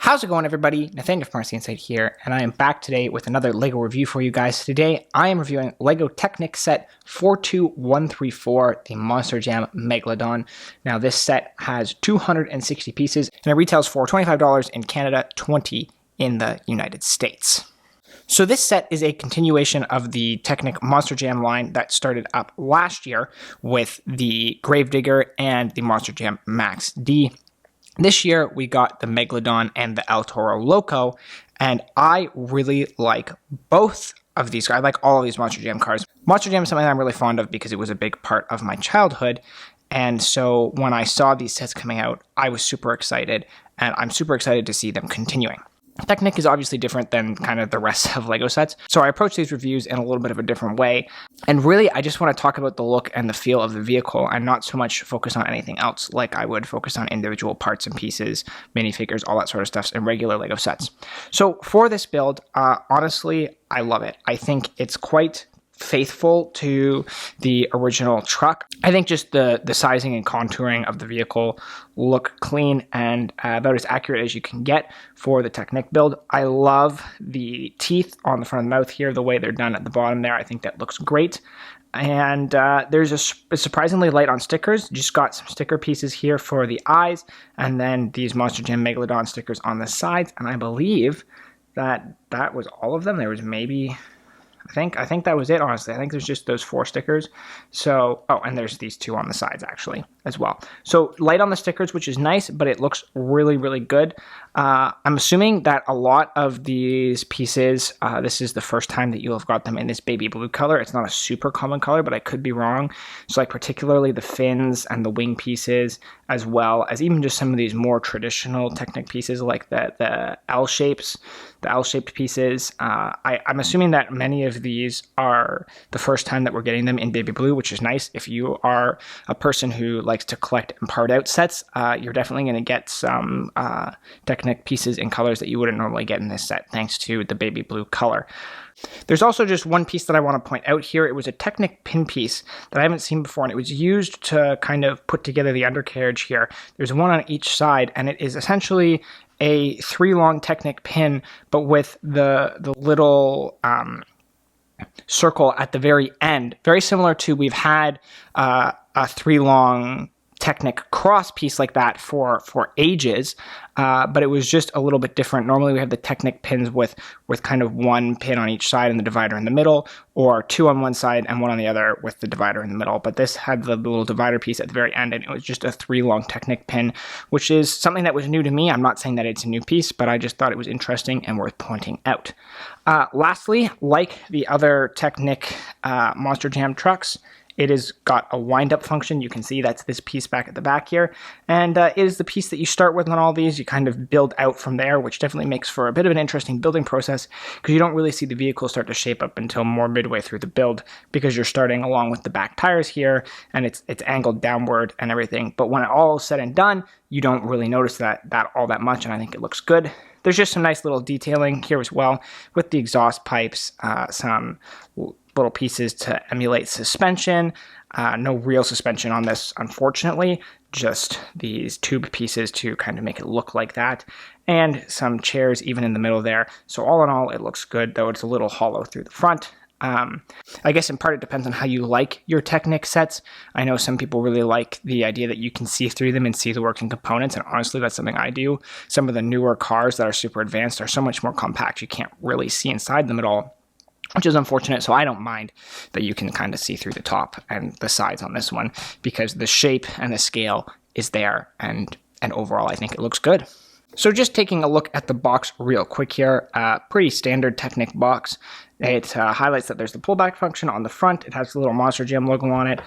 How's it going, everybody? Nathaniel from RCInsight here, and I am back today with another LEGO review for you guys. Today, I am reviewing LEGO Technic set 42134, the Monster Jam Megalodon. Now, this set has 260 pieces, and it retails for $25 in Canada, $20 in the United States. So this set is a continuation of the Technic Monster Jam line that started up last year with the Gravedigger and the Monster Jam Max D. This year, we got the Megalodon and the El Toro Loco, and I really like both of these. I like all of these Monster Jam cars. Monster Jam is something I'm really fond of because it was a big part of my childhood, and so when I saw these sets coming out, I was super excited, and I'm super excited to see them continuing. Technic is obviously different than kind of the rest of LEGO sets, so I approach these reviews in a little bit of a different way. And really, I just want to talk about the look and the feel of the vehicle and not so much focus on anything else like I would focus on individual parts and pieces, minifigures, all that sort of stuff in regular LEGO sets. So for this build, honestly, I love it. I think it's quite faithful to the original truck. I think just the sizing and contouring of the vehicle look clean and about as accurate as you can get for the Technic build. I love the teeth on the front of the mouth here, the way they're done at the bottom there. I think that looks great. And there's it's surprisingly light on stickers. Just got some sticker pieces here for the eyes, and then these Monster Jam Megalodon stickers on the sides. And I believe that was all of them. There was maybe, I think that was it, honestly. I think there's just those 4 stickers. So, oh, and there's these 2 on the sides, actually, as well. So, light on the stickers, which is nice, but it looks really, really good. I'm assuming that a lot of these pieces, this is the first time that you'll have got them in this baby blue color. It's not a super common color, but I could be wrong. So, like, particularly the fins and the wing pieces, as well as even just some of these more traditional Technic pieces, like the L-shaped pieces. I'm assuming that many of these are the first time that we're getting them in baby blue, which is nice. If you are a person who likes to collect and part out sets, you're definitely going to get some Technic pieces in colors that you wouldn't normally get in this set, thanks to the baby blue color. There's also just one piece that I want to point out here. It was a Technic pin piece that I haven't seen before, and it was used to kind of put together the undercarriage here. There's one on each side, and it is essentially a 3-long Technic pin, but with the little circle at the very end, very similar to we've had a 3-long Technic cross piece like that for ages, but it was just a little bit different. Normally we have the Technic pins with kind of 1 pin on each side and the divider in the middle, or 2 on one side and 1 on the other with the divider in the middle. But this had the little divider piece at the very end, and it was just a 3-long Technic pin, which is something that was new to me. I'm not saying that it's a new piece, but I just thought it was interesting and worth pointing out. Lastly, like the other Technic Monster Jam trucks, it has got a wind-up function. You can see that's this piece back at the back here. And it is the piece that you start with on all these. You kind of build out from there, which definitely makes for a bit of an interesting building process because you don't really see the vehicle start to shape up until more midway through the build because you're starting along with the back tires here and it's angled downward and everything. But when it all is said and done, you don't really notice that all that much, and I think it looks good. There's just some nice little detailing here as well with the exhaust pipes, some little pieces to emulate suspension. No real suspension on this, unfortunately, just these tube pieces to kind of make it look like that, and some chairs even in the middle there. So all in all, it looks good, though it's a little hollow through the front. I guess in part it depends on how you like your Technic sets. I know some people really like the idea that you can see through them and see the working components, and honestly that's something I do. Some of the newer cars that are super advanced are so much more compact you can't really see inside them at all, which is unfortunate. So I don't mind that you can kind of see through the top and the sides on this one because the shape and the scale is there, and overall I think it looks good. So just taking a look at the box real quick here, pretty standard Technic box. It highlights that there's the pullback function on the front. It has the little Monster Jam logo on it.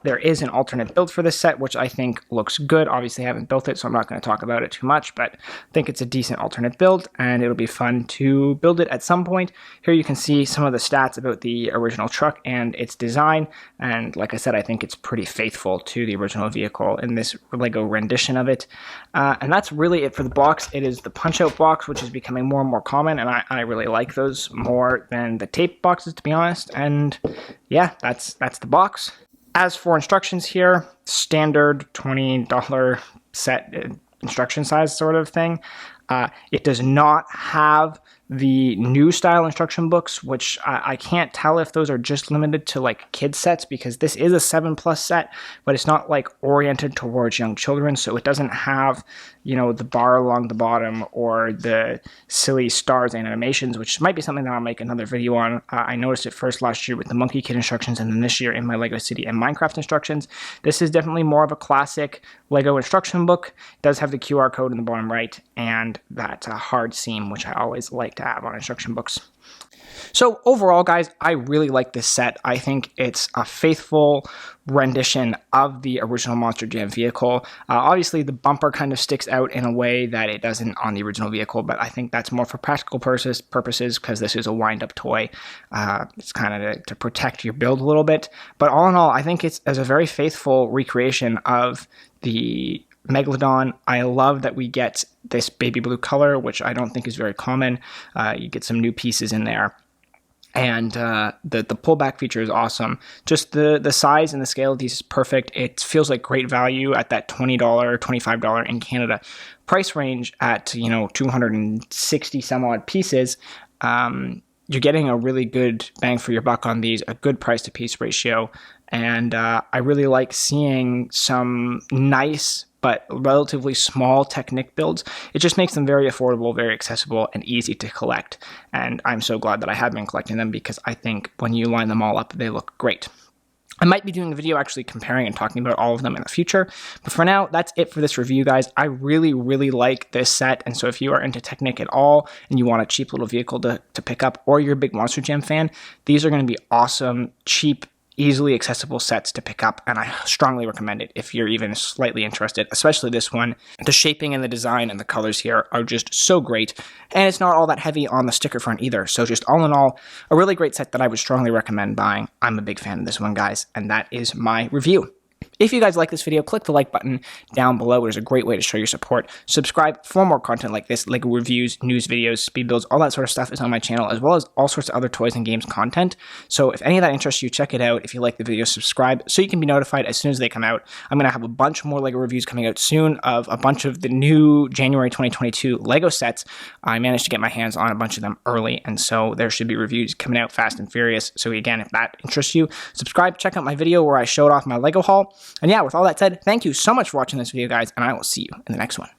There is an alternate build for this set, which I think looks good. Obviously, I haven't built it, so I'm not going to talk about it too much, but I think it's a decent alternate build, and it'll be fun to build it at some point. Here you can see some of the stats about the original truck and its design, and like I said, I think it's pretty faithful to the original vehicle in this LEGO rendition of it. And that's really it for the box. It is the punch-out box, which is becoming more and more common, and I really like those more than the tape boxes, to be honest. And yeah, that's the box. As for instructions here, standard $20 set instruction size sort of thing. It does not have the new style instruction books, which I can't tell if those are just limited to like kid sets, because this is a 7+ set, but it's not like oriented towards young children. So it doesn't have, you know, the bar along the bottom or the silly stars and animations, which might be something that I'll make another video on. I noticed it first last year with the Monkey Kid instructions, and then this year in my Lego City and Minecraft instructions. This is definitely more of a classic Lego instruction book. It does have the QR code in the bottom right and that hard seam, which I always like to have on instruction books. So overall, guys, I really like this set. I think it's a faithful rendition of the original Monster Jam vehicle. Obviously, the bumper kind of sticks out in a way that it doesn't on the original vehicle, but I think that's more for practical purposes because this is a wind-up toy. It's kind of to protect your build a little bit. But all in all, I think it's a very faithful recreation of the Megalodon. I love that we get this baby blue color, which I don't think is very common. You get some new pieces in there. And the pullback feature is awesome. Just the size and the scale of these is perfect. It feels like great value at that $20, $25 in Canada price range at, you know, 260 some odd pieces. You're getting a really good bang for your buck on these, a good price to piece ratio. And I really like seeing some nice but relatively small Technic builds. It just makes them very affordable, very accessible, and easy to collect. And I'm so glad that I have been collecting them, because I think when you line them all up, they look great. I might be doing a video actually comparing and talking about all of them in the future. But for now, that's it for this review, guys. I really, really like this set. And so if you are into Technic at all and you want a cheap little vehicle to pick up, or you're a big Monster Jam fan, these are going to be awesome, cheap, easily accessible sets to pick up, and I strongly recommend it if you're even slightly interested, especially this one. The shaping and the design and the colors here are just so great, and it's not all that heavy on the sticker front either. So just all in all, a really great set that I would strongly recommend buying. I'm a big fan of this one, guys, and that is my review. If you guys like this video, click the like button down below. It is a great way to show your support. Subscribe for more content like this, Lego reviews, news videos, speed builds, all that sort of stuff is on my channel, as well as all sorts of other toys and games content. So if any of that interests you, check it out. If you like the video, subscribe so you can be notified as soon as they come out. I'm going to have a bunch more Lego reviews coming out soon of a bunch of the new January 2022 Lego sets. I managed to get my hands on a bunch of them early, and so there should be reviews coming out fast and furious. So again, if that interests you, subscribe, check out my video where I showed off my Lego haul. And yeah, with all that said, thank you so much for watching this video, guys, and I will see you in the next one.